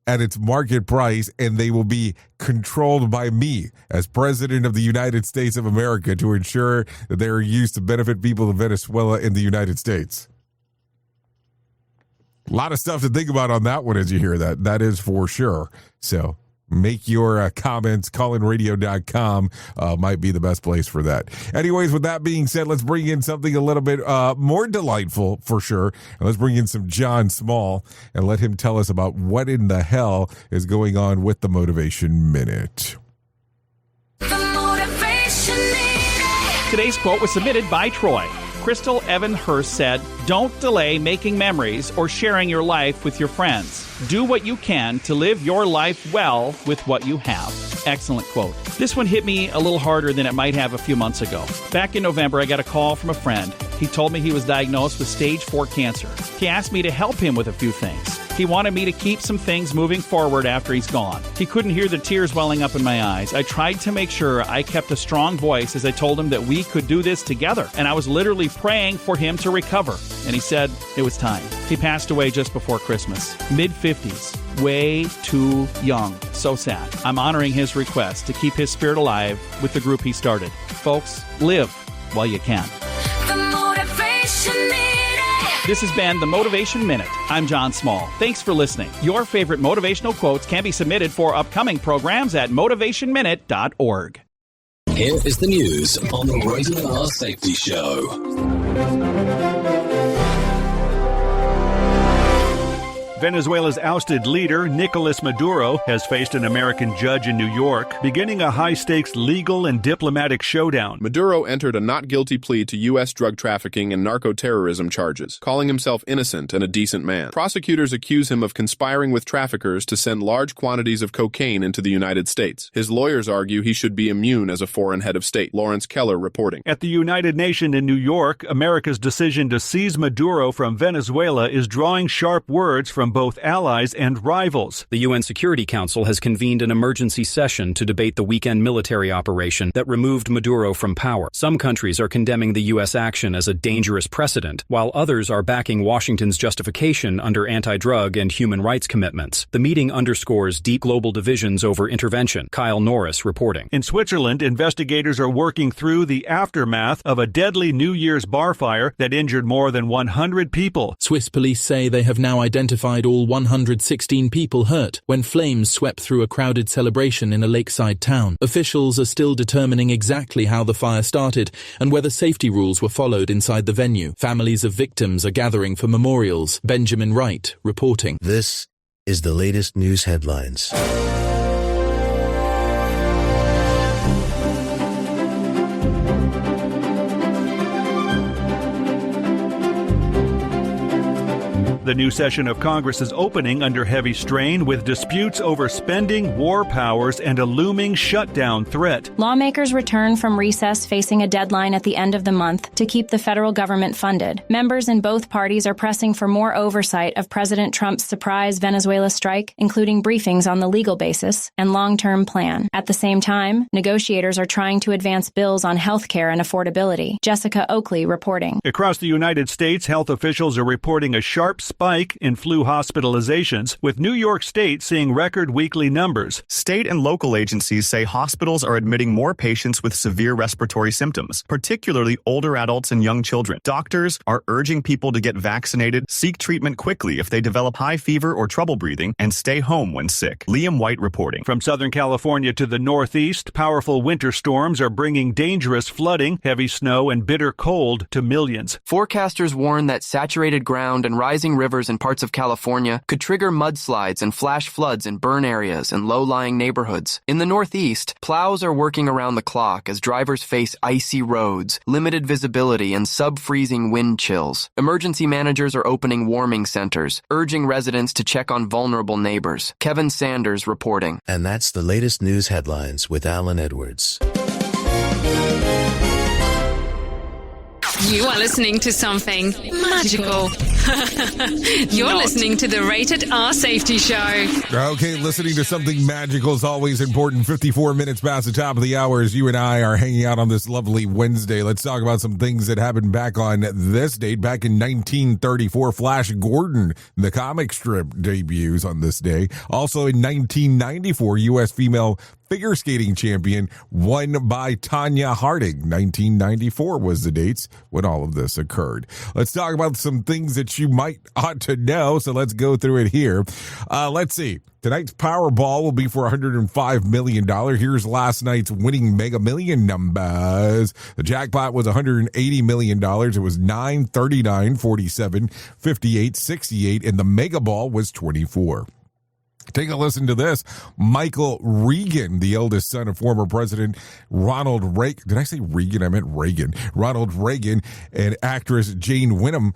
at its market price, and they will be controlled by me as President of the United States of America to ensure that they are used to benefit people of Venezuela and the United States. A lot of stuff to think about on that one as you hear that. That is for sure. So make your comments. callinradio.com might be the best place for that. Anyways, with that being said, let's bring in something a little bit more delightful for sure. And let's bring in some John Small and let him tell us about what in the hell is going on with the Motivation Minute. Today's quote was submitted by Troy. Crystal Evan Hurst said, "Don't delay making memories or sharing your life with your friends. Do what you can to live your life well with what you have." Excellent quote. This one hit me a little harder than it might have a few months ago. Back in November, I got a call from a friend. He told me he was diagnosed with stage 4 cancer. He asked me to help him with a few things. He wanted me to keep some things moving forward after he's gone. He couldn't hear the tears welling up in my eyes. I tried to make sure I kept a strong voice as I told him that we could do this together. And I was literally praying for him to recover. And he said it was time. He passed away just before Christmas. Mid-50s. Way too young. So sad. I'm honoring his request to keep his spirit alive with the group he started. Folks, live while you can. The Motivation Minute. This has been the Motivation Minute. I'm John Small. Thanks for listening. Your favorite motivational quotes can be submitted for upcoming programs at motivationminute.org. Here is the news on the Rated R Safety Show. Venezuela's ousted leader, Nicolas Maduro, has faced an American judge in New York, beginning a high-stakes legal and diplomatic showdown. Maduro entered a not guilty plea to U.S. drug trafficking and narco-terrorism charges, calling himself innocent and a decent man. Prosecutors accuse him of conspiring with traffickers to send large quantities of cocaine into the United States. His lawyers argue he should be immune as a foreign head of state. Lawrence Keller reporting. At the United Nations in New York, America's decision to seize Maduro from Venezuela is drawing sharp words from both allies and rivals. The UN Security Council has convened an emergency session to debate the weekend military operation that removed Maduro from power. Some countries are condemning the U.S. action as a dangerous precedent, while others are backing Washington's justification under anti-drug and human rights commitments. The meeting underscores deep global divisions over intervention. Kyle Norris reporting. In Switzerland, investigators are working through the aftermath of a deadly New Year's bar fire that injured more than 100 people. Swiss police say they have now identified all 116 people hurt when flames swept through a crowded celebration in a lakeside town. Officials are still determining exactly how the fire started and whether safety rules were followed inside the venue. Families of victims are gathering for memorials. Benjamin Wright reporting. This is the latest news headlines. The new session of Congress is opening under heavy strain with disputes over spending, war powers, and a looming shutdown threat. Lawmakers return from recess facing a deadline at the end of the month to keep the federal government funded. Members in both parties are pressing for more oversight of President Trump's surprise Venezuela strike, including briefings on the legal basis and long-term plan. At the same time, negotiators are trying to advance bills on health care and affordability. Jessica Oakley reporting. Across the United States, health officials are reporting a sharp spike in flu hospitalizations, with New York State seeing record weekly numbers. State and local agencies say hospitals are admitting more patients with severe respiratory symptoms, particularly older adults and young children. Doctors are urging people to get vaccinated, seek treatment quickly if they develop high fever or trouble breathing, and stay home when sick. Liam White reporting. From Southern California to the Northeast, powerful winter storms are bringing dangerous flooding, heavy snow, and bitter cold to millions. Forecasters warn that saturated ground and rising rivers in parts of California could trigger mudslides and flash floods in burn areas and low-lying neighborhoods. In the Northeast, plows are working around the clock as drivers face icy roads, limited visibility, and sub-freezing wind chills. Emergency managers are opening warming centers, urging residents to check on vulnerable neighbors. Kevin Sanders reporting. And that's the latest news headlines with Alan Edwards. You are listening to something magical. You're listening to the Rated R Safety Show. Okay, listening to something magical is always important. 54 minutes past the top of the hour as you and I are hanging out on this lovely Wednesday. Let's talk about some things that happened back on this date. Back in 1934, Flash Gordon, the comic strip, debuts on this day. Also in 1994, U.S. female figure skating champion won by Tanya Harding. 1994 was the dates when all of this occurred. Let's talk about some things that you might ought to know. So let's go through it here. Let's see. Tonight's Powerball will be for $105 million. Here's last night's winning Mega Million numbers. The jackpot was $180 million. It was 9, 39, 47, 58, 68, and the Mega Ball was 24. Take a listen to this. Michael Reagan, the eldest son of former President Ronald Reagan. Did I say Reagan? I meant Reagan. Ronald Reagan and actress Jane Wynnum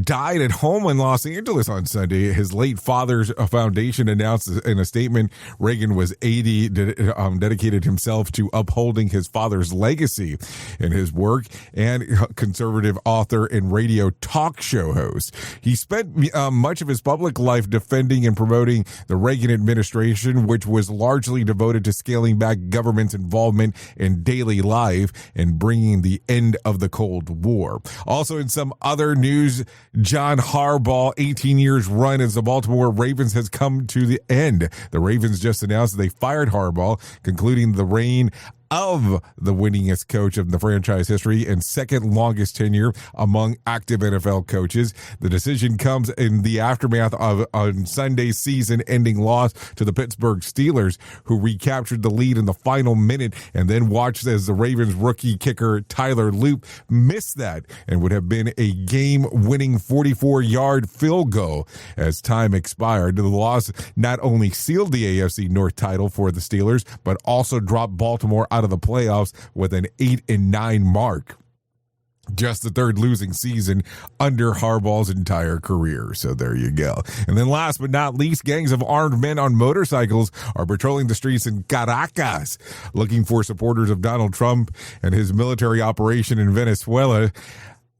died at home in Los Angeles on Sunday. His late father's foundation announced in a statement Reagan was 80, dedicated himself to upholding his father's legacy in his work, and conservative author and radio talk show host. He spent much of his public life defending and promoting the Reagan administration, which was largely devoted to scaling back government's involvement in daily life and bringing the end of the Cold War. Also in some other news, John Harbaugh, 18 years run as the Baltimore Ravens has come to the end. The Ravens just announced that they fired Harbaugh, concluding the reign of the winningest coach of the franchise history and second longest tenure among active NFL coaches. The decision comes in the aftermath of on Sunday's season-ending loss to the Pittsburgh Steelers, who recaptured the lead in the final minute and then watched as the Ravens rookie kicker Tyler Loop missed that and would have been a game-winning 44-yard field goal as time expired. The loss not only sealed the AFC North title for the Steelers, but also dropped Baltimore out of the playoffs with an 8-9 mark. Just the third losing season under Harbaugh's entire career. So there you go. And then last but not least, gangs of armed men on motorcycles are patrolling the streets in Caracas, looking for supporters of Donald Trump and his military operation in Venezuela.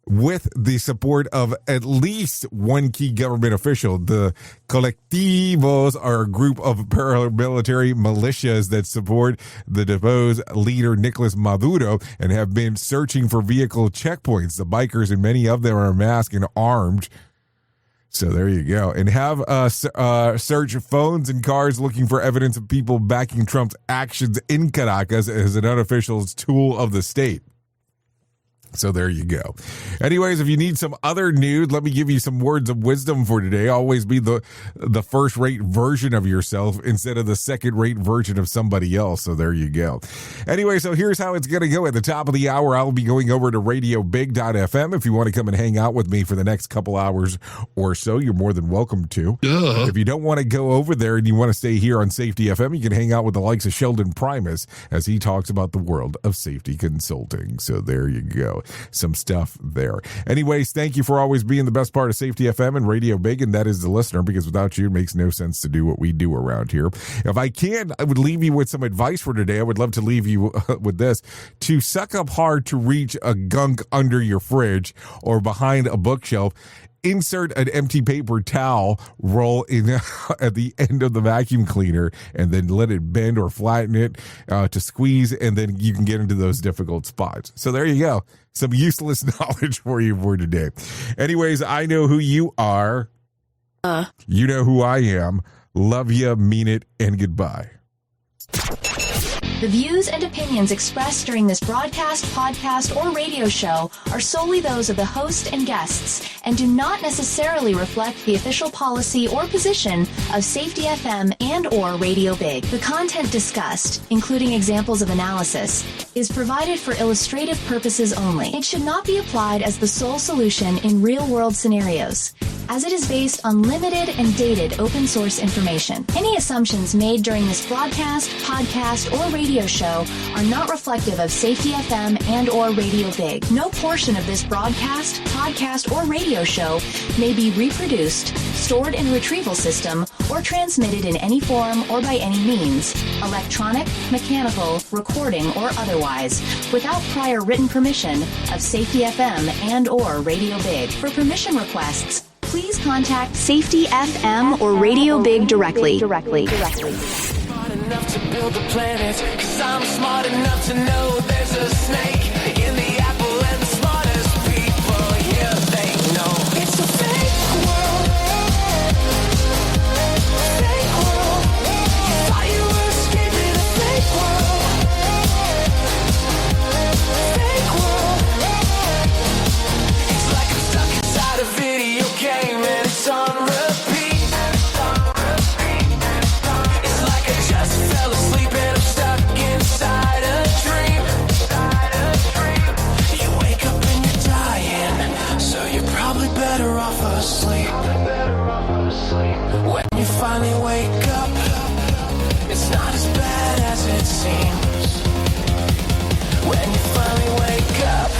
With the support of at least one key government official. The colectivos are a group of paramilitary militias that support the deposed leader Nicolas Maduro and have been searching for vehicle checkpoints. The bikers, and many of them are masked and armed. So there you go. And have search phones and cars looking for evidence of people backing Trump's actions in Caracas as an unofficial tool of the state. So there you go. Anyways, if you need some other news, let me give you some words of wisdom for today. Always be the first-rate version of yourself instead of the second-rate version of somebody else. So there you go. Anyway, so here's how it's going to go. At the top of the hour, I'll be going over to radiobig.fm. If you want to come and hang out with me for the next couple hours or so, you're more than welcome to. If you don't want to go over there and you want to stay here on Safety FM, you can hang out with the likes of Sheldon Primus as he talks about the world of safety consulting. So there you go. Some stuff there. Anyways, thank you for always being the best part of Safety FM and Radio Big, and that is the listener, because without you, it makes no sense to do what we do around here. If I can, I would leave you with some advice for today. I would love to leave you with this. To suck up hard to reach a gunk under your fridge or behind a bookshelf, insert an empty paper towel roll in at the end of the vacuum cleaner and then let it bend or flatten it to squeeze, and then you can get into those difficult spots. So there you go. Some useless knowledge for you for today. Anyways, I know who you are. You know who I am. Love you, mean it, and goodbye. The views and opinions expressed during this broadcast, podcast, or radio show are solely those of the host and guests and do not necessarily reflect the official policy or position of Safety FM and or Radio Big. The content discussed, including examples of analysis, is provided for illustrative purposes only. It should not be applied as the sole solution in real-world scenarios. as it is based on limited and dated open source information. Any assumptions made during this broadcast, podcast, or radio show are not reflective of Safety FM and or Radio Big. No portion of this broadcast, podcast, or radio show may be reproduced, stored in a retrieval system, or transmitted in any form or by any means, electronic, mechanical, recording, or otherwise, without prior written permission of Safety FM and or Radio Big. For permission requests, please contact Safety FM or Radio Big directly. Smart enough to build a planet, 'cause I'm smart enough to know there's a snake in the apple, and the smartest people here, they know it's a fake world. Fake world. You thought you were escaping a fake world. Fake world. It's like I'm stuck inside a video game and it's on repeat. It's like I just fell asleep and I'm stuck inside a dream. You wake up and you're dying, so you're probably better off asleep. When you finally wake up, it's not as bad as it seems. When you finally wake up,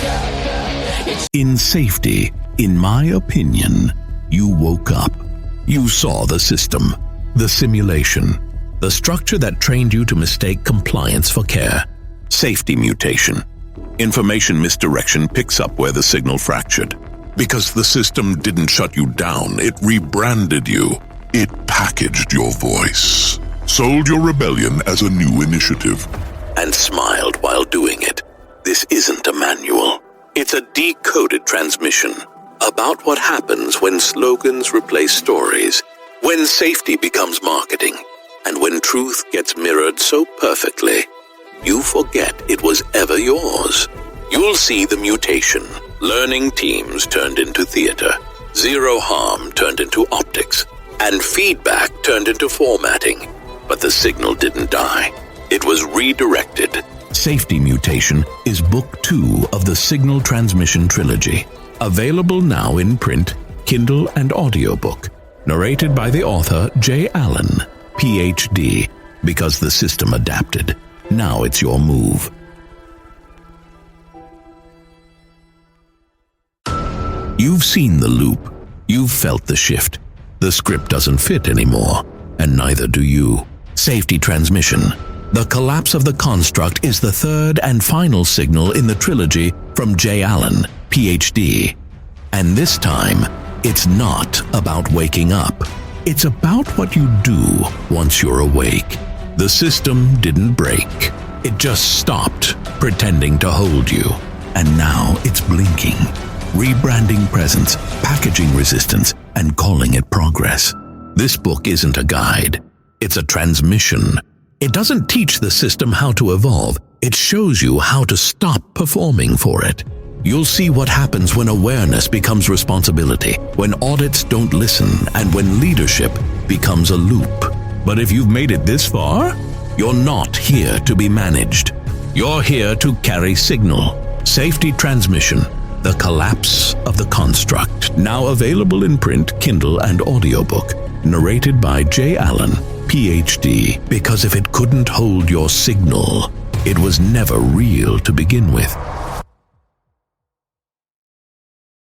it's In safety, in my opinion, you woke up. You saw the system, the simulation, the structure that trained you to mistake compliance for care. Safety mutation. Information misdirection picks up where the signal fractured. Because the system didn't shut you down, it rebranded you. It packaged your voice, sold your rebellion as a new initiative, and smiled while doing it. This isn't a manual. It's a decoded transmission about what happens when slogans replace stories, when safety becomes marketing, and when truth gets mirrored so perfectly, you forget it was ever yours. You'll see the mutation. Learning teams turned into theater, zero harm turned into optics, and feedback turned into formatting. But the signal didn't die. It was redirected. Safety Mutation is Book 2 of the Signal Transmission Trilogy. Available now in print, Kindle, and audiobook. Narrated by the author J. Allen, Ph.D., because the system adapted. Now it's your move. You've seen the loop. You've felt the shift. The script doesn't fit anymore, and neither do you. Safety Transmission. The collapse of the construct is the third and final signal in the trilogy from J. Allen, Ph.D. And this time, it's not about waking up. It's about what you do once you're awake. The system didn't break. It just stopped pretending to hold you. And now it's blinking, rebranding presence, packaging resistance, and calling it progress. This book isn't a guide. It's a transmission. It doesn't teach the system how to evolve. It shows you how to stop performing for it. You'll see what happens when awareness becomes responsibility, when audits don't listen, and when leadership becomes a loop. But if you've made it this far, you're not here to be managed. You're here to carry signal. Safety Transmission. The Collapse of the Construct. Now available in print, Kindle, and audiobook. Narrated by J. Allen, Ph.D. Because if it couldn't hold your signal, it was never real to begin with.